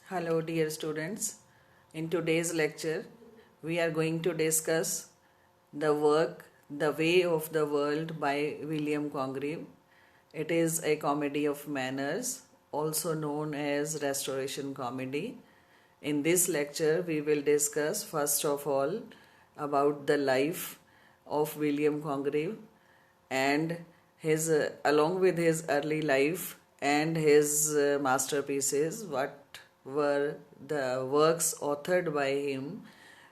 Hello, dear students. In today's lecture, we are going to discuss the work The Way of the World by William Congreve. It is a comedy of manners, also known as restoration comedy. In this lecture, we will discuss first of all about the life of William Congreve and his along with his early life and his masterpieces, what were the works authored by him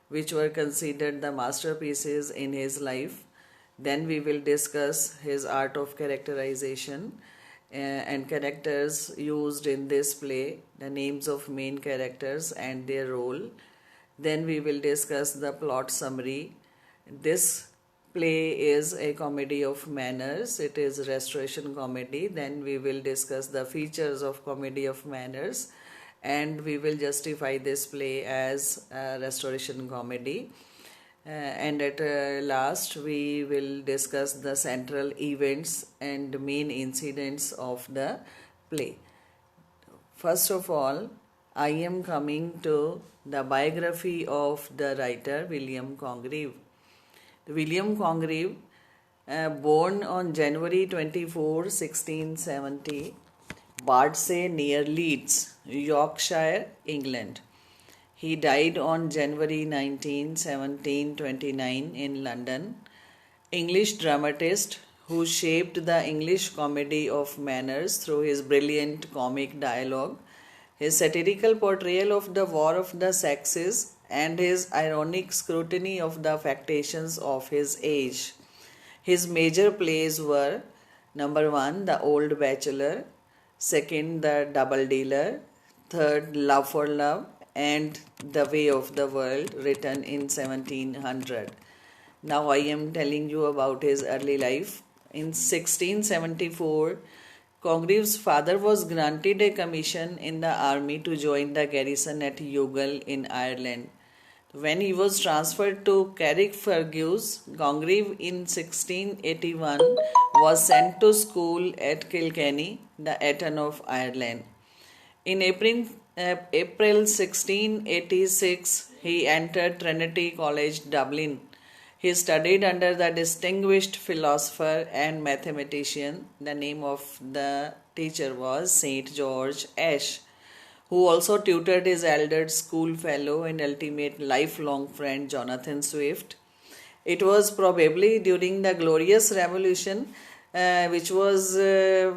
which were considered the masterpieces in his life. Then we will discuss his art of characterization and characters used in this play, the names of main characters and their role. Then we will discuss the plot summary. This play is a comedy of manners. It is restoration comedy. Then we will discuss the features of comedy of manners and we will justify this play as a restoration comedy. And at last we will discuss the central events and main incidents of the play. First of all, I am coming to the biography of the writer William Congreve. William Congreve, born on January 24, 1670, Bardsey near Leeds, Yorkshire, England. He died on January 19, 1729 in London. English dramatist who shaped the English comedy of manners through his brilliant comic dialogue, his satirical portrayal of the War of the Sexes, and his ironic scrutiny of the affectations of his age. His major plays were number 1, The Old Bachelor, second, The Double Dealer, third, Love for Love, and The Way of the World, written in 1700. Now I am telling you about his early life. In 1674, Congreve's father was granted a commission in the army to join the garrison at Youghal in Ireland. When he was transferred to Carrickfergus, Congreve in 1681 was sent to school at Kilkenny, the Eton of Ireland. In April 1686, he entered Trinity College, Dublin. He studied under the distinguished philosopher and mathematician. The name of the teacher was St. George Ashe, who also tutored his elder schoolfellow and ultimate lifelong friend Jonathan Swift. It was probably during the Glorious Revolution, which was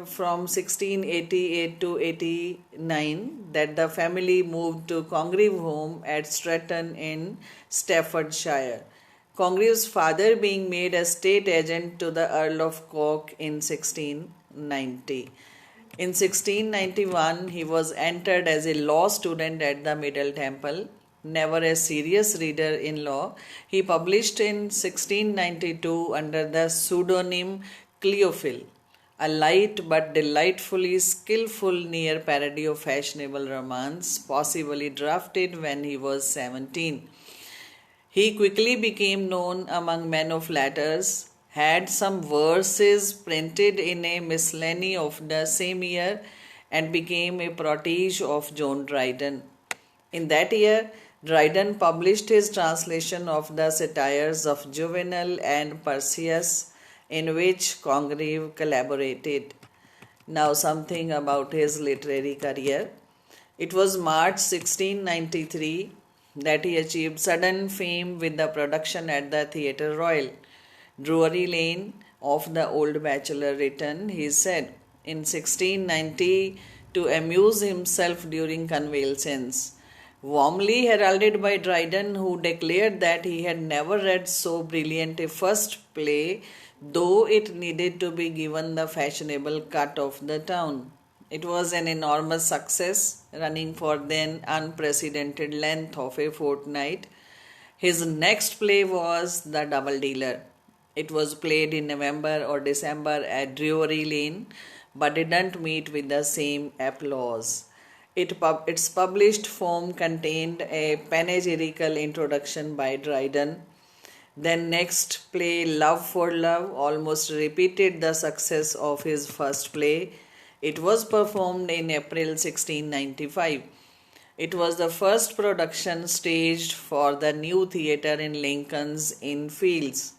from 1688 to 89, that the family moved to Congreve home at Stretton in Staffordshire. Congreve's father being made a state agent to the Earl of Cork in 1690. In 1691, he was entered as a law student at the Middle Temple. Never a serious reader in law, he published in 1692 under the pseudonym Cleophile, a light but delightfully skillful near parody of fashionable romance, possibly drafted when he was 17. He quickly became known among men of letters, had some verses printed in a miscellany of the same year, and became a protege of John Dryden. In that year, Dryden published his translation of the satires of Juvenal and Persius, in which Congreve collaborated. Now something about his literary career. It was March 1693 that he achieved sudden fame with the production at the Theatre Royal. Drury Lane of The Old Bachelor written, he said, in 1690 to amuse himself during convalescence. Warmly heralded by Dryden, who declared that he had never read so brilliant a first play, though it needed to be given the fashionable cut of the town. It was an enormous success, running for then unprecedented length of a fortnight. His next play was The Double Dealer. It was played in November or December at Drury Lane, but didn't meet with the same applause. Its published form contained a panegyrical introduction by Dryden. Then next play, Love for Love, almost repeated the success of his first play. It was performed in April 1695. It was the first production staged for the new theatre in Lincoln's Inn Fields.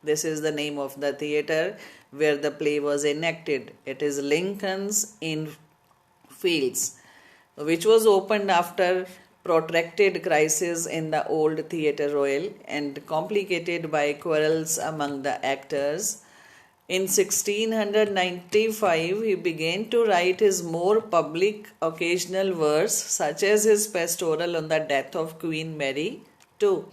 This is the name of the theatre where the play was enacted. It is Lincoln's Inn Fields, which was opened after protracted crisis in the old Theatre Royal and complicated by quarrels among the actors. In 1695, he began to write his more public occasional verse, such as his pastoral on the death of Queen Mary II.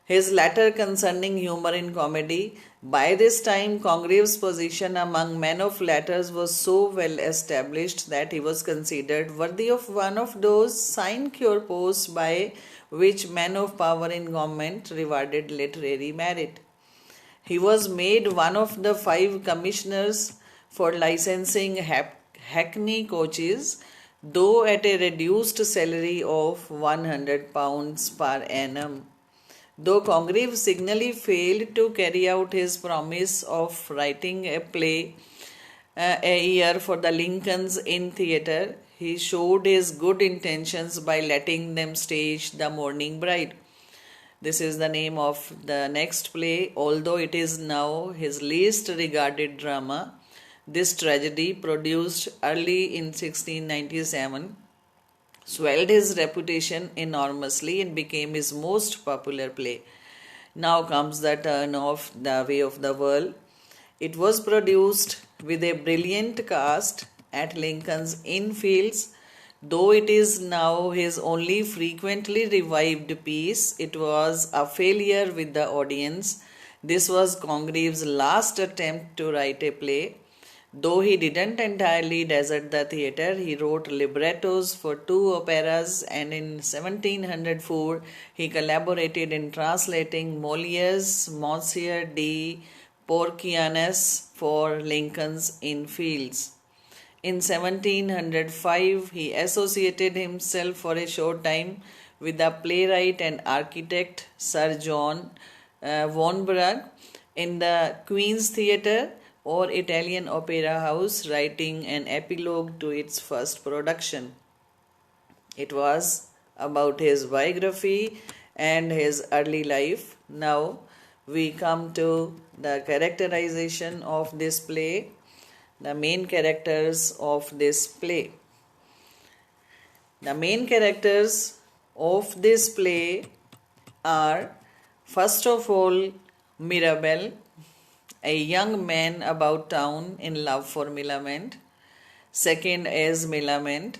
His letter concerning humor in comedy. By this time, Congreve's position among men of letters was so well established that he was considered worthy of one of those sinecure posts by which men of power in government rewarded literary merit. He was made one of the 5 commissioners for licensing hackney coaches, though at a reduced salary of £100 per annum. Though Congreve signally failed to carry out his promise of writing a play a year for the Lincoln's Inn Theatre, he showed his good intentions by letting them stage The Mourning Bride. This is the name of the next play, although it is now his least regarded drama. This tragedy, produced early in 1697, swelled his reputation enormously and became his most popular play. Now comes the turn of The Way of the World. It was produced with a brilliant cast at Lincoln's Inn Fields. Though it is now his only frequently revived piece, it was a failure with the audience. This was Congreve's last attempt to write a play. Though he didn't entirely desert the theatre, he wrote librettos for 2 operas, and in 1704 he collaborated in translating Moliere's Monsieur de Porcianes for Lincoln's Inn Fields. In 1705, he associated himself for a short time with the playwright and architect Sir John Vonbrugh in the Queen's Theatre or Italian Opera House, writing an epilogue to its first production. It was about his biography and his early life. Now we come to the characterization of this play. The main characters of this play. The main characters of this play are, first of all, Mirabell, a young man about town in love for Millamant. Second is Millamant,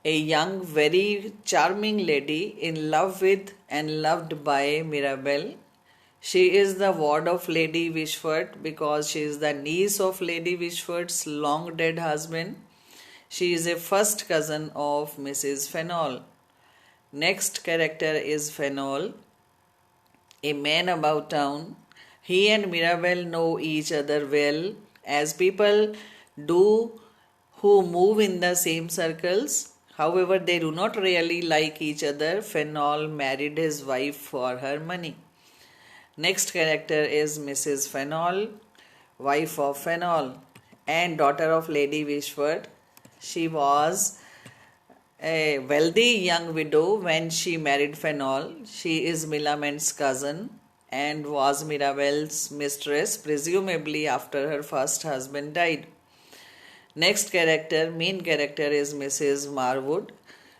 a young, very charming lady in love with and loved by Mirabell. She is the ward of Lady Wishfort because she is the niece of Lady Wishfort's long dead husband. She is a first cousin of Mrs. Fennell. Next character is Fennell, a man about town. He and Mirabell know each other well, as people do who move in the same circles. However, they do not really like each other. Fennell married his wife for her money. Next character is Mrs. Fennell, wife of Fennell and daughter of Lady Wishfort. She was a wealthy young widow when she married Fennell. She is Millamant's cousin and was Mirabell's mistress, presumably after her first husband died. Next character, main character, is Mrs. Marwood,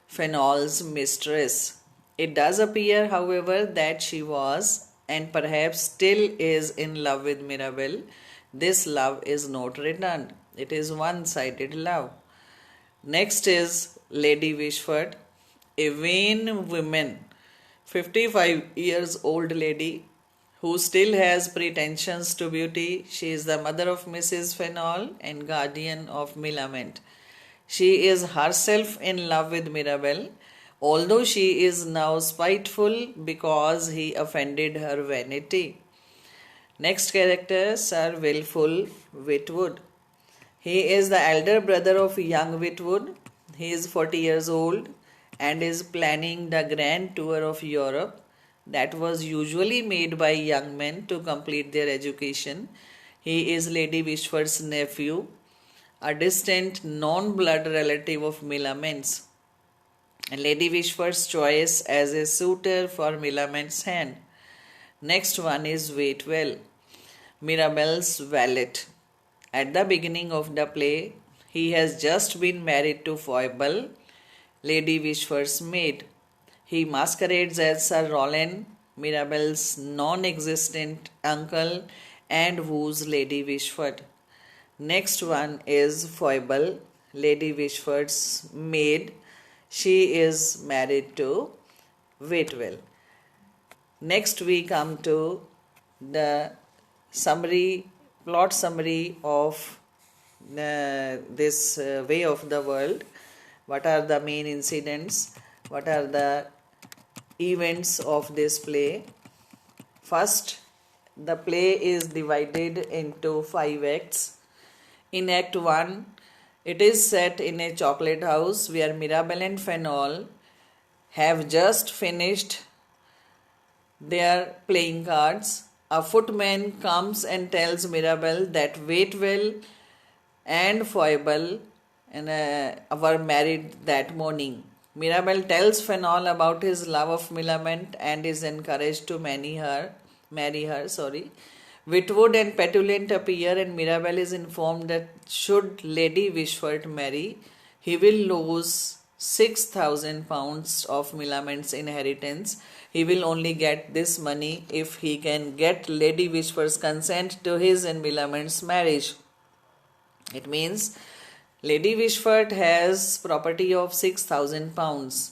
Fennell's mistress. It does appear, however, that she was and perhaps still is in love with Mirabell. This love is not returned. It is one-sided love. Next is Lady Wishfort, a vain woman, 55 years old lady who still has pretensions to beauty. She is the mother of Mrs. Fennell and guardian of Millamant. She is herself in love with Mirabell, although she is now spiteful because he offended her vanity. Next character, Sir Wilful Whitwood. He is the elder brother of young Whitwood. He is 40 years old and is planning the grand tour of Europe that was usually made by young men to complete their education. He is Lady Wishfort's nephew, a distant non-blood relative of Millamant's. Lady Wishfort's choice as a suitor for Milament's hand. Next one is Wait Well, Mirabelle's valet. At the beginning of the play, he has just been married to Foible, Lady Wishfort's maid. He masquerades as Sir Roland, Mirabelle's non-existent uncle, and woos Lady Wishfort. Next one is Foible, Lady Wishfort's maid. She is married to Waitwell. Next we come to the plot summary of this way of the world. What are the main incidents? What are the events of this play? First, the play is divided into 5 acts. In Act 1, it is set in a chocolate house where Mirabelle and Fenol have just finished their playing cards. A footman comes and tells Mirabelle that Waitwell and Foible were married that morning. Mirabelle tells Fenol about his love of Milament and is encouraged to marry her. Witwoud and Petulant appear, and Mirabelle is informed that should Lady Wishfort marry, he will lose £6,000 of Milament's inheritance. He will only get this money if he can get Lady Wishfort's consent to his and Milament's marriage. It means Lady Wishfort has property of £6,000,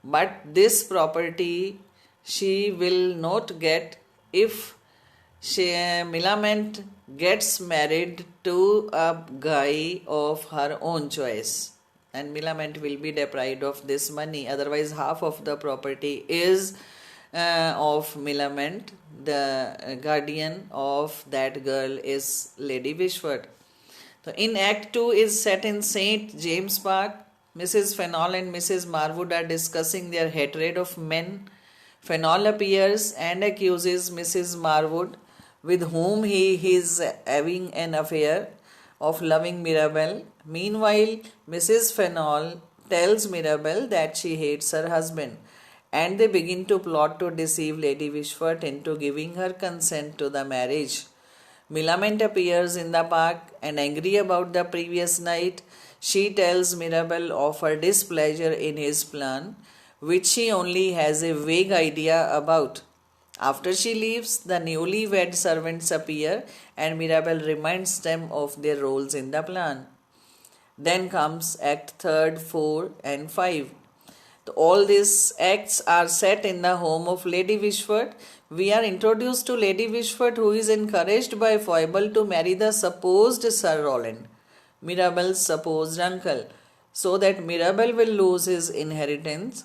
but this property she will not get if Milament gets married to a guy of her own choice, and Milament will be deprived of this money. Otherwise, half of the property is of Milament. The guardian of that girl is Lady Wishfort. So in Act 2 is set in St. James Park. Mrs. Fenol and Mrs. Marwood are discussing their hatred of men. Fenol appears and accuses Mrs. Marwood, with whom he is having an affair, of loving Mirabelle. Meanwhile, Mrs. Fenol tells Mirabelle that she hates her husband, and they begin to plot to deceive Lady Wishfort into giving her consent to the marriage. Milament appears in the park, and angry about the previous night, she tells Mirabelle of her displeasure in his plan, which she only has a vague idea about. After she leaves, the newly-wed servants appear, and Mirabelle reminds them of their roles in the plan. Then comes Act 3, 4 and 5. All these acts are set in the home of Lady Wishfort. We are introduced to Lady Wishfort, who is encouraged by Foible to marry the supposed Sir Roland, Mirabelle's supposed uncle, so that Mirabelle will lose his inheritance.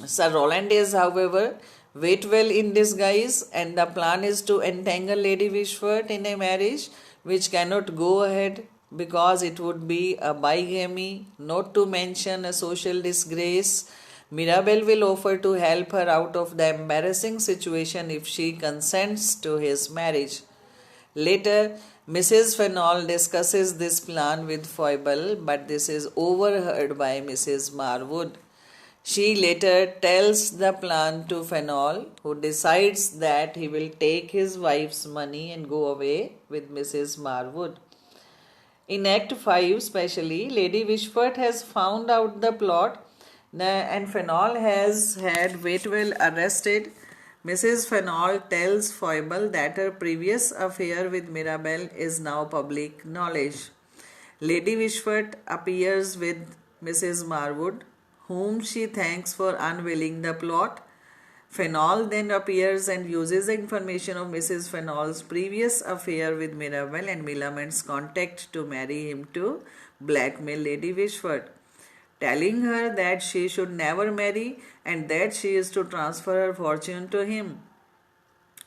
Sir Roland is, however, Waitwell in disguise, and the plan is to entangle Lady Wishfort in a marriage which cannot go ahead because it would be a bigamy, not to mention a social disgrace. Mirabelle will offer to help her out of the embarrassing situation if she consents to his marriage. Later, Mrs. Fenol discusses this plan with Foible, but this is overheard by Mrs. Marwood. She later tells the plan to Fenol, who decides that he will take his wife's money and go away with Mrs. Marwood. In Act 5 especially, Lady Wishfort has found out the plot, and Fenol has had Waitwell arrested. Mrs. Fenol tells Foible that her previous affair with Mirabelle is now public knowledge. Lady Wishfort appears with Mrs. Marwood, whom she thanks for unveiling the plot. Fenol then appears and uses the information of Mrs. Fenol's previous affair with Mirabelle and Milament's contact to marry him to blackmail Lady Wishfort, telling her that she should never marry and that she is to transfer her fortune to him.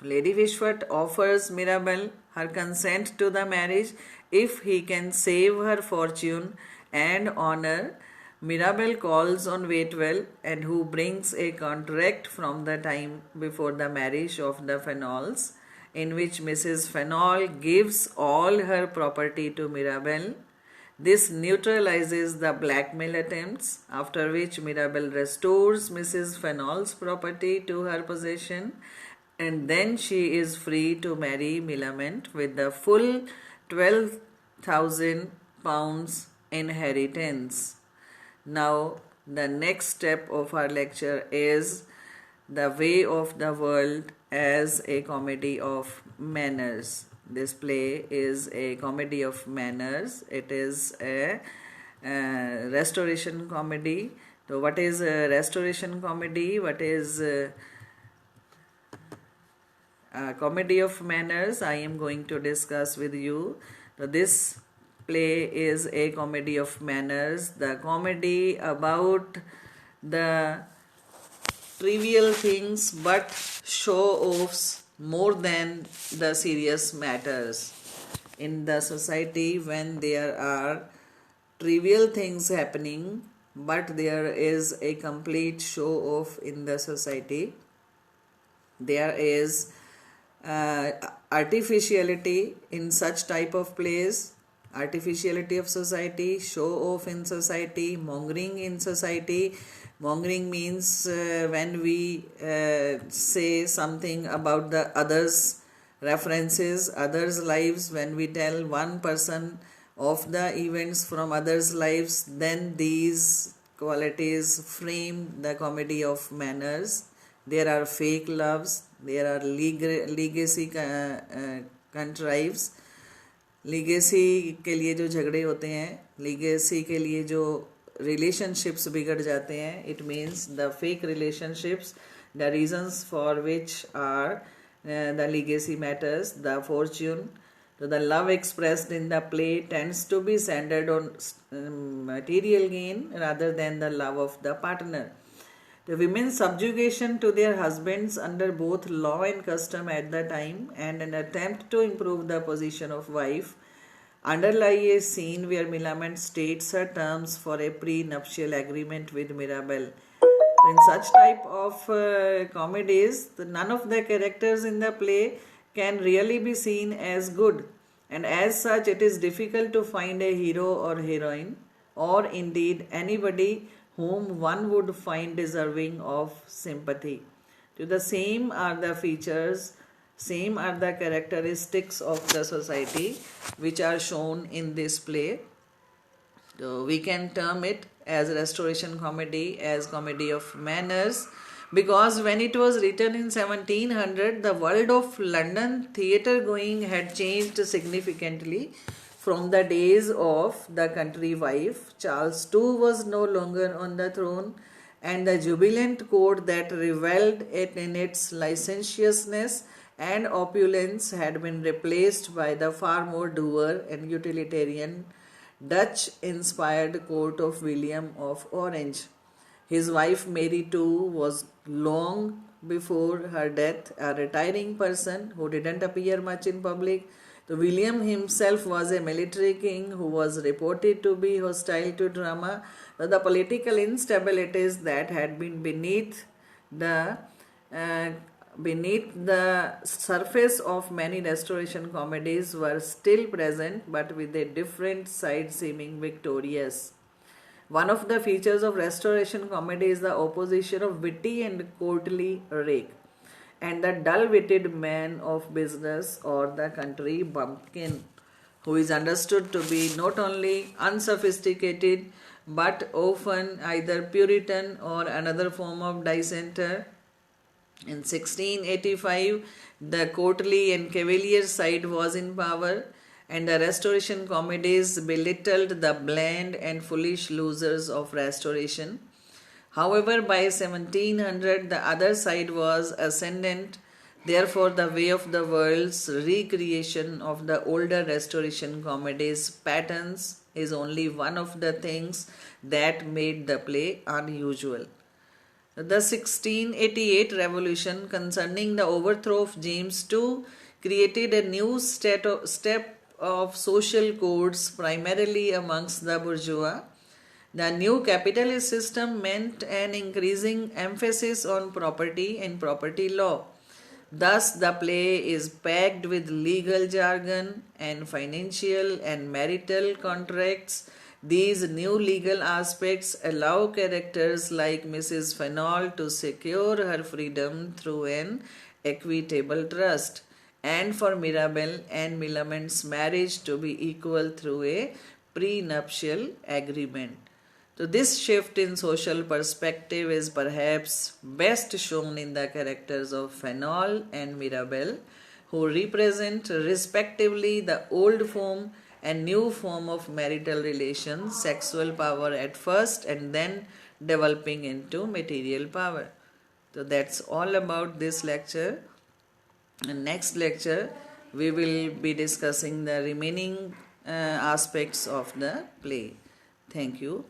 Lady Wishfort offers Mirabelle her consent to the marriage if he can save her fortune and honor. Mirabelle calls on Waitwell, and who brings a contract from the time before the marriage of the Fenols, in which Mrs. Fenol gives all her property to Mirabelle. This neutralizes the blackmail attempts, after which Mirabel restores Mrs. Fenol's property to her possession, and then she is free to marry Millamant with the full £12,000 inheritance. Now, the next step of our lecture is the way of the world as a comedy of manners. This play is a comedy of manners. It is a restoration comedy. So, what is a restoration comedy? What is a comedy of manners? I am going to discuss with you. So, this play is a comedy of manners. The comedy about the trivial things but show offs more than the serious matters. In the society, when there are trivial things happening but there is a complete show off in the society, there is artificiality in such type of plays, artificiality of society, show off in society, mongering in society. Mongering means when we say something about the others' references, others' lives, when we tell one person of the events from others' lives, then these qualities frame the comedy of manners. There are fake loves, there are legacy contrives. Legacy के लिए जो झगड़े होते हैं, legacy के लिए जो relationships बिगड़ जाते हैं, it means the fake relationships, the reasons for which are the legacy matters, the fortune. So the love expressed in the play tends to be centered on material gain rather than the love of the partner. The women's subjugation to their husbands under both law and custom at the time, and an attempt to improve the position of wife, underlie a scene where Millamant states her terms for a pre-nuptial agreement with Mirabel. In such type of comedies, none of the characters in the play can really be seen as good, and as such it is difficult to find a hero or heroine, or indeed anybody whom one would find deserving of sympathy. To the same are the features, same are the characteristics of the society which are shown in this play. So we can term it as restoration comedy, as comedy of manners, because when it was written in 1700, the world of London theatre going had changed significantly. From the days of the country wife, Charles II was no longer on the throne, and the jubilant court that revelled in its licentiousness and opulence had been replaced by the far more dour and utilitarian Dutch-inspired court of William of Orange. His wife Mary too was long before her death a retiring person who didn't appear much in public. William himself was a military king who was reported to be hostile to drama. The political instabilities that had been beneath the surface of many restoration comedies were still present, but with a different side seeming victorious. One of the features of restoration comedy is the opposition of witty and courtly rake and the dull-witted man of business or the country bumpkin, who is understood to be not only unsophisticated but often either Puritan or another form of dissenter. In 1685, the courtly and cavalier side was in power, and the restoration comedies belittled the bland and foolish losers of restoration. However, by 1700, the other side was ascendant. Therefore, the way of the world's recreation of the older restoration comedies patterns is only one of the things that made the play unusual. The 1688 revolution concerning the overthrow of James II created a new step of social codes primarily amongst the bourgeois. The new capitalist system meant an increasing emphasis on property and property law. Thus, the play is packed with legal jargon and financial and marital contracts. These new legal aspects allow characters like Mrs. Fennell to secure her freedom through an equitable trust, and for Mirabel and Milament's marriage to be equal through a prenuptial agreement. So, this shift in social perspective is perhaps best shown in the characters of Fennell and Mirabel, who represent respectively the old form and new form of marital relations, sexual power at first and then developing into material power. So, that's all about this lecture. In next lecture, we will be discussing the remaining aspects of the play. Thank you.